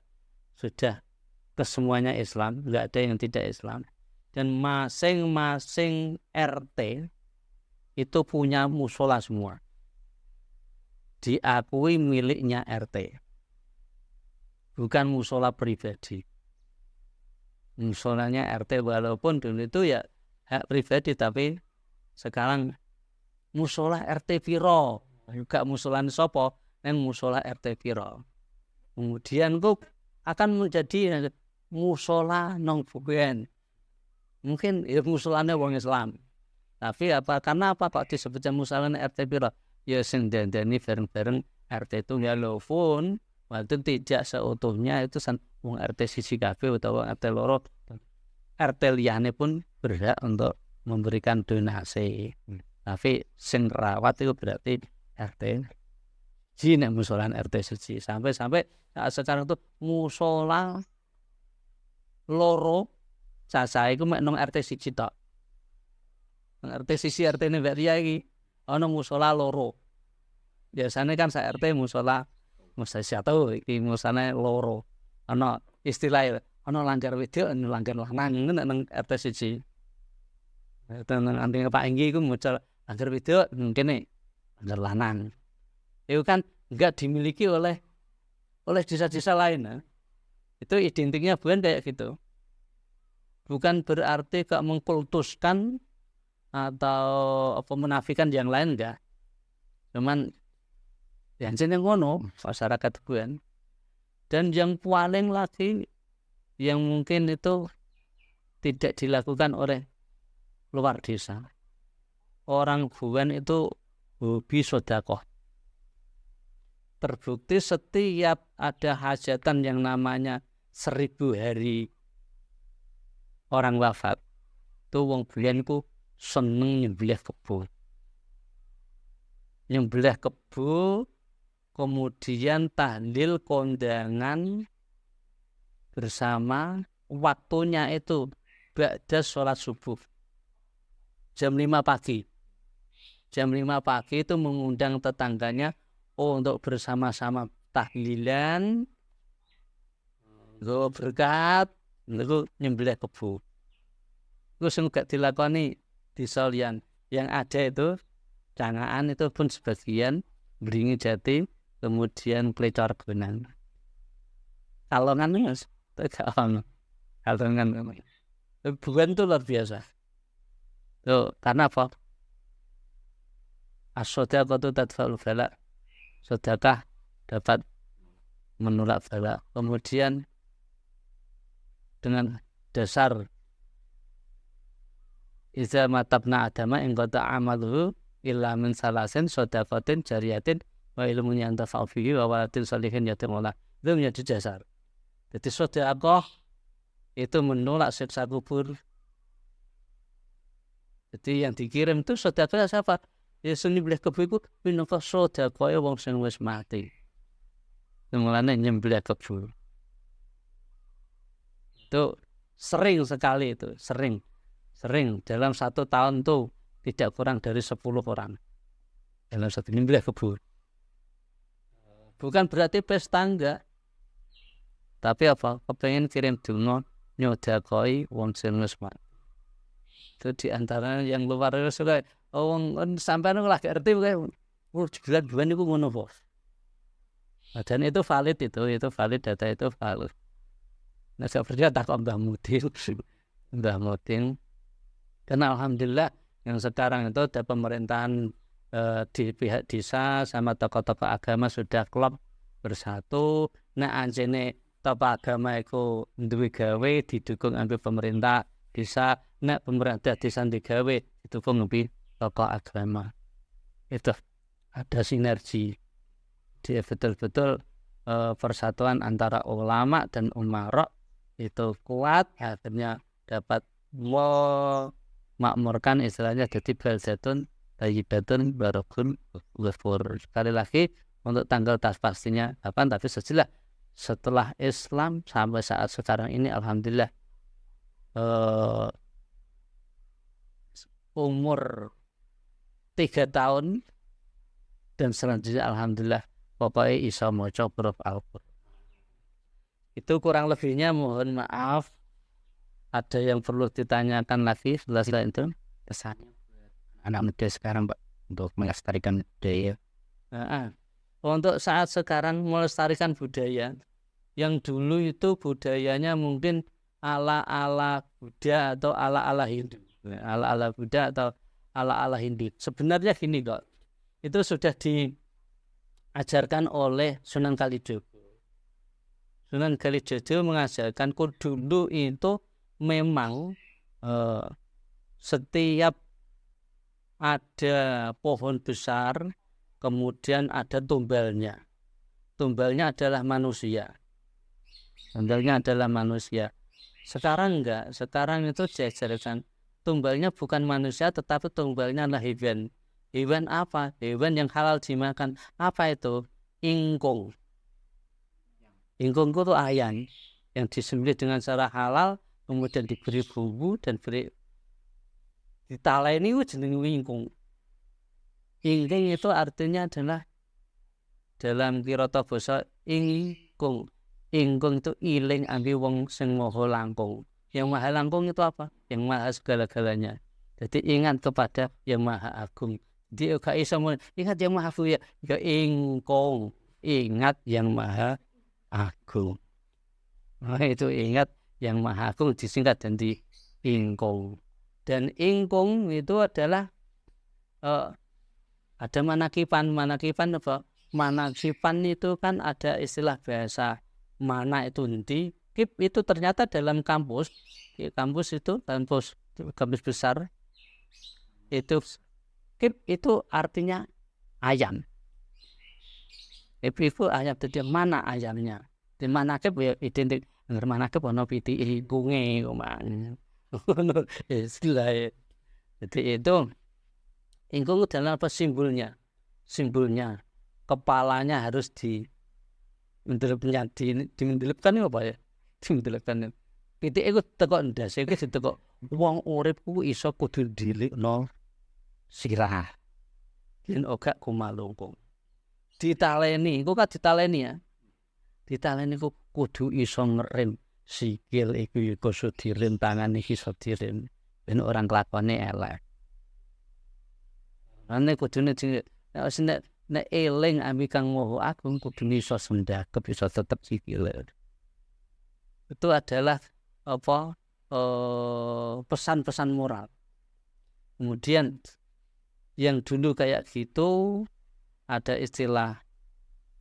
kesemuanya Islam, enggak ada yang tidak Islam. Dan masing-masing RT itu punya musola semua. Diakui miliknya RT. Bukan musola pribadi. Musolanya RT walaupun dulu itu ya hak pribadi, tapi sekarang musola RT piro juga musolan sopo neng musola RT piro. Kemudian kok akan menjadi musola nong Buben. Mungkin ya musolane wong Islam. Tapi karena apa kok disebutnya musolane RT piro? Ya sing dandani bareng-bareng RT itu ya lofun. Waktu tidak seutuhnya itu wong RT siji kabeh utawa RT loro. RT liyane pun berhak untuk memberikan donasi. Tapi sing rawat itu berarti RT nek musolan RT suci. Sampai sekarang itu musola loro cacahe iku mek nang RT siji tok. Nang RT siji RT ne mbek Ria iki ana musola loro. Biasanya kan sak RT musola satu iki musolane loro. Ana istilah ana langgar wedok, ana langgar lanang nang RT siji. Nang anting Pak Inggi iku mucal langgar wedok kene langgar lanang. Itu kan enggak dimiliki oleh desa-desa lain. Itu identiknya bukan kayak gitu. Bukan berarti kok mengkultuskan atau menafikan yang lain, enggak. Cuman yang jeneng ngono masyarakat Buan. Dan yang paling lagi yang mungkin itu tidak dilakukan oleh luar desa. Orang Buan itu hobi sedekah. Terbukti setiap ada hajatan yang namanya 1000 hari orang wafat, itu wong Buan itu seneng nyembelih kebo. Nyembelih kebo, kemudian tahlil kondangan bersama waktunya itu ba'da sholat subuh jam 5 pagi. Jam 5 pagi itu mengundang tetangganya untuk bersama-sama tahlilan, nggawa berkat, niku nyembelih kebo. Iku sing gak dilakoni di Solian. Yang ada itu Cangaan itu pun sebagian, Beringi Jati, kemudian Plecor Gunan. Kalongan Mas, gak ono. Kalongan. Bukan itu luar biasa. Tuh, karena apa? As-shadaqatu tadfa'ul bala. Sedekah dapat menolak bala. Kemudian dengan dasar iza matabna adama in qata amaluhu illa min salasin shadaqatin jariyatin wa ilmun yantafa'u fihi wa waladin shalihin yatimullah. Itu menjadi dasar. Jadi sedekah itu menolak siksa kubur. Jadi yang dikirim itu sedekah siapa? Ya sing nyembelih kebo iku minangka sedekah wong sing wis mati. Mulane nyembelih kebo. Itu sering sekali itu, sering dalam 1 tahun tuh tidak kurang dari 10 orang dalam satu nyembelih kebo. Bukan berarti pesta enggak, tapi apa? Kepengen kirim donga nyodakoi wong sing wis mati. Itu diantara yang luar biasa. Wong sampean ora ngerti kowe. Bulan niku ngono bos. Dan itu valid itu valid, data itu valid. Nah sepertinya tak Mbah Mudin. Karena alhamdulillah yang sekarang itu ada pemerintahan di pihak desa sama tokoh-tokoh agama sudah klop bersatu. Nah anjene tokoh agama itu duwe gawe didukung ambil pemerintah desa. Nah pemerintah desa digawe didukung ambil tokoh agama. Itu ada sinergi. Dia betul-betul persatuan antara ulama dan umara itu kuat, akhirnya dapat memakmurkan istilahnya jadi baldatun thayyibatun barakun ghafur. Sekali lagi untuk tanggal pastinya kapan, tapi sejelas setelah Islam sampai saat sekarang ini alhamdulillah umur 3 tahun dan selanjutnya alhamdulillah pokoknya iso maca huruf Al-Qur'an. Itu kurang lebihnya, mohon maaf ada yang perlu ditanyakan lagi setelah itu. Kesannya buat anak muda sekarang Pak untuk melestarikan budaya. Untuk saat sekarang melestarikan budaya, yang dulu itu budayanya mungkin ala-ala Buddha atau ala-ala Hindu. Ala-ala Buddha atau ala-ala Hindu. Sebenarnya gini kok, itu sudah diajarkan oleh Sunan Kalijogo. Sunan Kalijogo mengajarkan dulu itu memang setiap ada pohon besar kemudian ada tumbalnya. Tumbalnya adalah manusia. Tumbalnya adalah manusia. Sekarang enggak, sekarang itu diajarkan tumbalnya bukan manusia tetapi tumbalnya adalah hewan. Hewan apa? Hewan yang halal dimakan. Apa itu? Ingkung. Ingkung itu ayam yang disembelih dengan cara halal, kemudian diberi bumbu dan ditaleni jenenge ingkung. Ingkung itu artinya adalah dalam kirata basa ingkung. Ingkung itu iling ambi wong sing maha langkung. Yang maha langkung itu apa? Yang maha segala-galanya. Jadi ingat kepada yang maha agung. Dia gak iso ingat yang maha agung ya ingkung. Ingat yang maha agung. Nah, itu ingat yang maha agung disingkat jadi ingkung. Dan ingkung itu adalah ada manakipan apa? Manakipan itu kan ada istilah bahasa mana itu nanti. Kip itu ternyata dalam kampus itu kampus besar itu kip itu artinya ayam. Kip itu ayam, jadi mana ayamnya? Di mana kip ya identik dengan mana kip ono piti bunge kemana? Istilah. Jadi itu ingkung adalah apa simbolnya? Simbolnya kepalanya harus dimendelipkan apa ya? Dimendelipkan pitike iku teko ndase iku diteko wong urip ku iso kudu ndilikno sirah. Yen ora kumalungkung. Ditaleni, engko kan ditaleni ya. Ditaleni ku kudu iso ngerem sikil iku iso direm, tangan iki iso direm ben ora nglakoni elek. Ane kudune nek eling ambi Kang Maha Agung kudune iso sendakep iso tetep sikile. Itu adalah pesan-pesan moral. Kemudian yang dulu kayak gitu ada istilah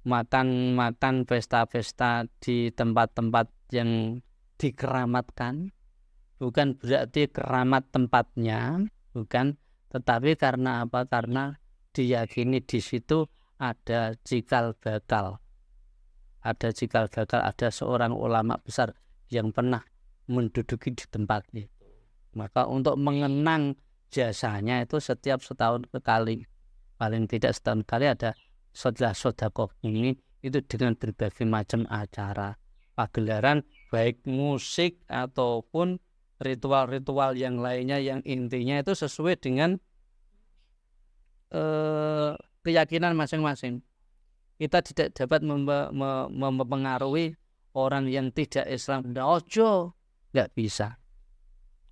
makan pesta-pesta di tempat-tempat yang dikeramatkan, bukan berarti keramat tempatnya, bukan, tetapi karena apa? Karena diyakini di situ ada cikal bakal, ada seorang ulama besar yang pernah menduduki di tempat itu. Maka untuk mengenang jasanya itu setiap setahun sekali, paling tidak setahun sekali ada sedekah ini itu dengan berbagai macam acara pagelaran baik musik ataupun ritual-ritual yang lainnya yang intinya itu sesuai dengan keyakinan masing-masing. Kita tidak dapat mempengaruhi orang yang tidak Islam. Ojo, nggak bisa,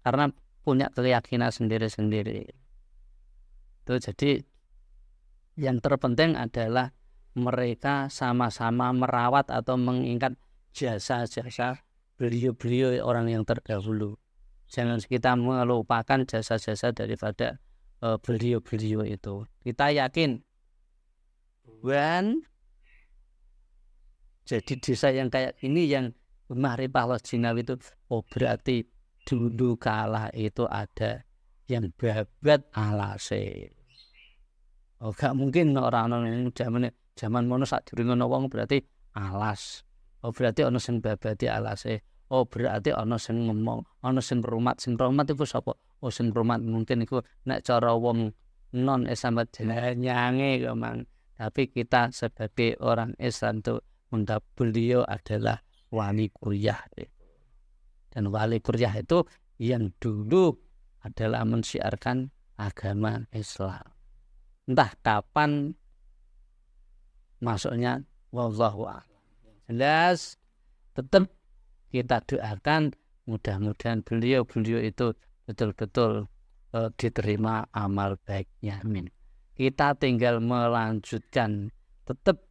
karena punya keyakinan sendiri-sendiri. Itu jadi yang terpenting adalah mereka sama-sama merawat atau mengingat jasa-jasa beliau-beliau orang yang terdahulu. Jangan kita melupakan jasa-jasa daripada beliau-beliau itu. Kita yakin jadi desa yang kayak ini yang Mahrifah Lojinawi itu berarti dulu kala itu ada yang babat alase. Gak mungkin orang-orang zaman mono sadurunge ana wong berarti alas. Berarti ana sing babati alase. Berarti ana sing ngomong, ana sing rumat. Sing rumat iku sapa? Sing rumat mungkin iku nek cara wong non Islam nyange memang. Tapi kita sebagai orang Islam itu menganggap beliau adalah wali kuryah. Dan wali kuryah itu yang dulu adalah mensiarkan agama Islam. Entah kapan masuknya, wallahu a'lam. Jelas tetap kita doakan mudah-mudahan beliau itu betul-betul diterima amal baiknya. Amin. Kita tinggal melanjutkan, tetap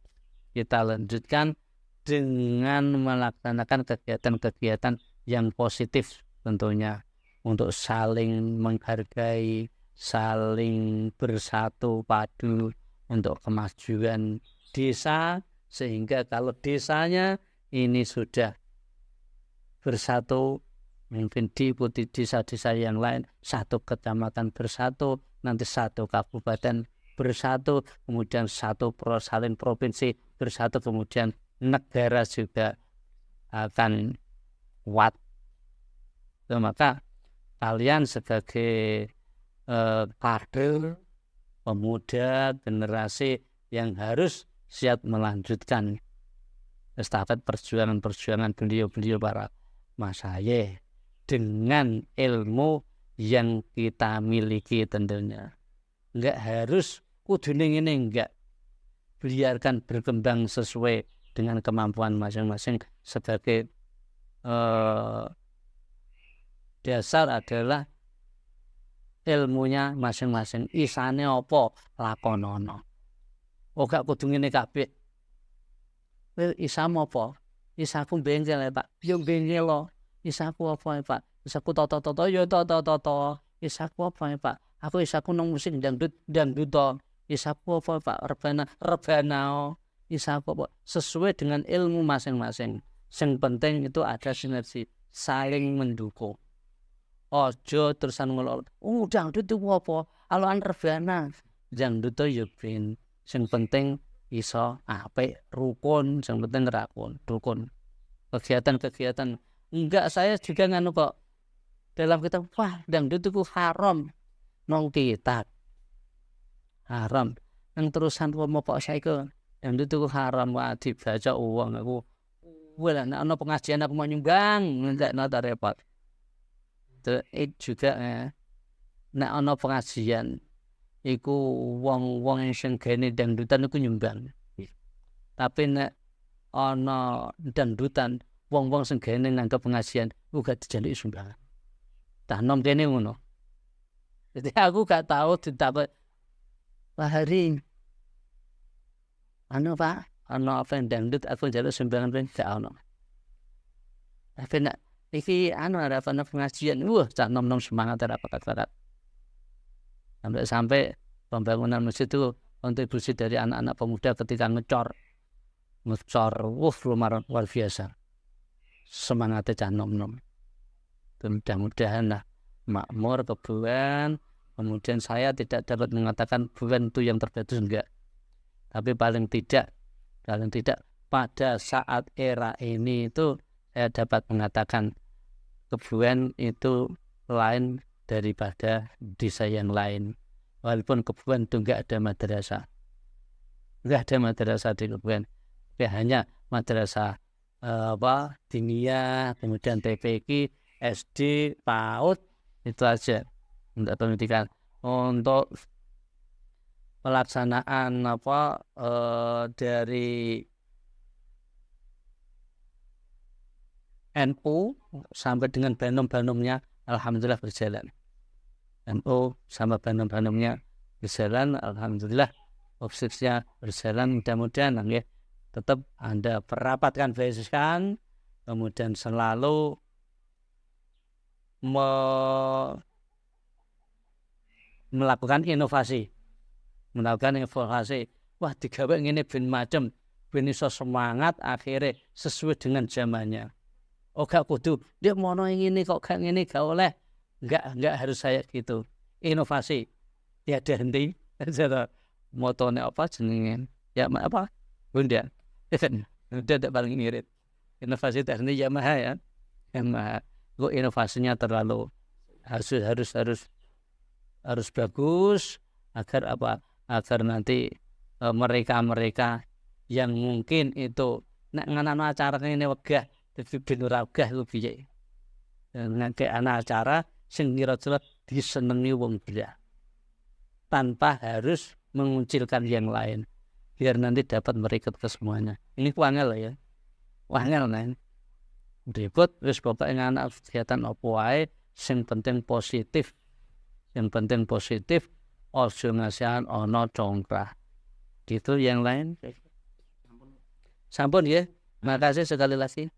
kita lanjutkan dengan melaksanakan kegiatan-kegiatan yang positif tentunya, untuk saling menghargai, saling bersatu padu untuk kemajuan desa, sehingga kalau desanya ini sudah bersatu, mungkin diikuti desa-desa yang lain, satu kecamatan bersatu, nanti satu kabupaten bersatu, kemudian satu salin provinsi bersatu, kemudian negara juga akan kuat. Maka kalian sebagai kader pemuda generasi yang harus siap melanjutkan estafet perjuangan beliau para masyayikh dengan ilmu yang kita miliki tentunya. Enggak harus kudune ngene, enggak. Biarkan berkembang sesuai dengan kemampuan masing-masing. Sebagai dasar adalah ilmunya masing-masing. Isane apa lakonono. Gak kudu ngene kabeh. Isamu apa? Isaku bengkel ya Pak. Yo bengkel lo. Isaku apa ya Pak? Isaku toto yo toto. Isaku apa ya Pak? Aku isaku nang musik dangdut to. Isaku apa Pak? Rebana. Isaku apa? Sesuai dengan ilmu masing-masing. Yang penting itu ada sinergi, saling mendukung. Ojo terusan ngolol. Dangdut itu apa? Aloan rebana. Dangdut to yo ben. Yang penting iso apik, rukun, yang penting rukun. Kegiatan-kegiatan. Enggak, saya juga nganu kok. Dalam kitab, dangdut itu haram. Nong kitab haram. Nang terusan mau kok saya ke dangdut itu haram, dibaca uang aku Wah, nek ana pengajian aku mau nyumbang, ngendakno ta repot. Juga nek ana pengajian iku wong-wong sing gene dangdutan iku nyumbang. Tapi nek ana dangdutan wong-wong sing gene nganggep pengajian uga dijaluk sumbangan. Tah nom kene ngono. Jadi aku gak tahu ditakok Pak Hari. Anu Pak, ana apa dangdut aku njaluk sumbangan ben gak ono. Tapi nek iki anu ada pengajian, wah cak nom-nom semangat ada pakat-pakat. Sampai pembangunan masjid itu kontribusi dari anak-anak pemuda ketika ngecor, luar biasa. Semangatnya cak nom-nom. Mudah-mudahan lah makmur kebuan. Kemudian saya tidak dapat mengatakan buan itu yang terbatas enggak. Tapi paling tidak pada saat era ini itu saya dapat mengatakan kebuan itu lain daripada desa yang lain. Walaupun kebuan itu enggak ada madrasah. Enggak ada madrasah di kebuan. Tapi hanya madrasah diniyah, kemudian TPQ, SD, PAUD, itu aja untuk pendidikan. Untuk pelaksanaan dari NU sampai dengan banom-banomnya alhamdulillah berjalan. NU sama banom-banomnya berjalan, alhamdulillah opsinya berjalan. Mudah-mudahan ya, tetap Anda perapatkan basikan, kemudian selalu melakukan inovasi. Wah, digawe ngene ben macem, ben iso semangat akhirnya sesuai dengan zamannya. Oh gak kudu, dia mono ngene kok gak ngene gak oleh. Enggak harus saya gitu. Inovasi. Tiada henti. Motone apa jenenge? Ya apa? Bunda. Udah tak paling mirip. Inovasi teknik Yamaha ya. Yamaha. Kok inovasinya terlalu harus bagus agar agar nanti mereka yang mungkin itu nek nganano acara ngene wegah dadi ben ora wegah iku piye. Nek ana acara sing kira-kira disenengi wong banyak tanpa harus mengucilkan yang lain biar nanti dapat merekrut ke semuanya. Ini wangel ya. Wangel nen. Ribut wis pokoke anak kegiatan opo wae sing penting positif. Yang penting positif, ojo ngasihan ono congkrah. Gitu yang lain. Sampun ya. Makasih sekali lagi.